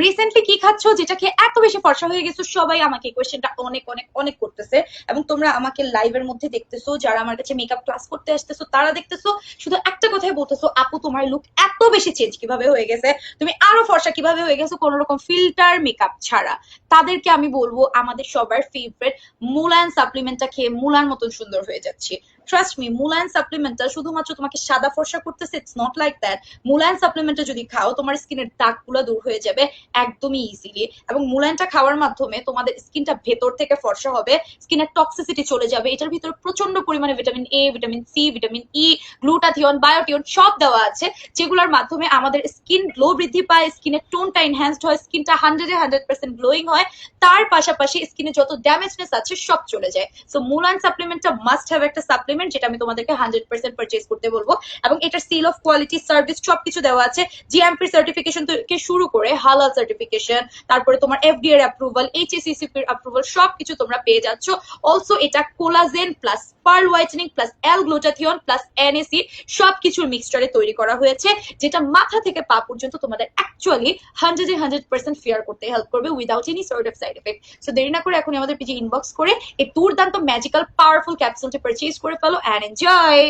Recently কি খাচ্ছ যেটা খেয়ে এত বেশি ফর্সা হয়ে গেছো? সবাই আমাকে এই কোয়েশ্চেনটা অনেক অনেক অনেক করতেছে, এবং তোমরা আমাকে লাইভের মধ্যে দেখতেছো, যারা আমার কাছে মেকআপ ক্লাস করতে আসতেছো তারা দেখতেছো, শুধু একটা কথাই বলতেছো, আপু তোমার লুক এত বেশি চেঞ্জ কিভাবে হয়ে গেছে, তুমি আরো ফর্সা কিভাবে হয়ে গেছো কোন রকম ফিল্টার মেকআপ ছাড়া। তাদেরকে আমি বলবো আমাদের সবার ফেভারিট মুলায়ন সাপ্লিমেন্টটা খেয়ে মুলার মতন সুন্দর হয়ে যাচ্ছে। ট্রাস্ট মি, মুলায়ন সাপ্লিমেন্টটা শুধুমাত্র তোমাকে সাদা ফর্সা করতেছে, ইটস নট লাইক দ্যাট। মুলায়ন সাপ্লিমেন্টটা যদি খাও তোমার স্কিনের দাগগুলো দূর হয়ে যাবে একদমই ইজিলি, এবং মুলায়নটা খাওয়ার মাধ্যমে তোমাদের স্কিনটা ভেতর থেকে ফর্সা হবে, স্কিনের টক্সিসিটি চলে যাবে। এটার ভিতরে প্রচন্ড পরিমাণে vitamin A, vitamin C, vitamin E, glutathione, biotin সব দেওয়া আছে, যেগুলোর মাধ্যমে আমাদের স্কিন গ্লো বৃদ্ধি পায়, স্কিনের টোনটা এনহ্যান্সড হয়, স্কিনটা 100% গ্লোয়িং হয়। তার পাশাপাশি স্কিনে যত ড্যামেজনেস আছে সব চলে যায়। সো মুলায়ন সাপ্লিমেন্টটা মাস্ট হ্যাভ একটা সাপ্লিমেন্ট, যেটা আমি তোমাদেরকে 100% পারচেজ করতে বলবো। এবং এটার সিল অফ কোয়ালিটি, সার্ভিস সবকিছু দেওয়া আছে, জিএমপি সার্টিফিকেশন থেকে শুরু করে হালাল সার্টিফিকেশন, তারপরে তোমার এফডিএ এর অ্যাপ্রুভাল, এইচএসিসিপি এর অ্যাপ্রুভাল, সবকিছু তোমরা পেয়ে যাচ্ছ। অলসো এটা collagen plus pearl whitening plus L glutathione plus NAC সবকিছুর মিক্সচারে তৈরি করা হয়েছে, যেটা মাথা থেকে পা পর্যন্ত তোমাদের অ্যাকচুয়ালি 100% ফেয়ার করতে হেল্প করবে without any sort of side effect. So দেরি না করে এখন আমাদের পেজে ইনবক্স করে এই দুর্দান্ত ম্যাজিক্যাল পাওয়ারফুল ক্যাপসুলটি পারচেজ করে ফেলো অ্যান্ড এনজয়।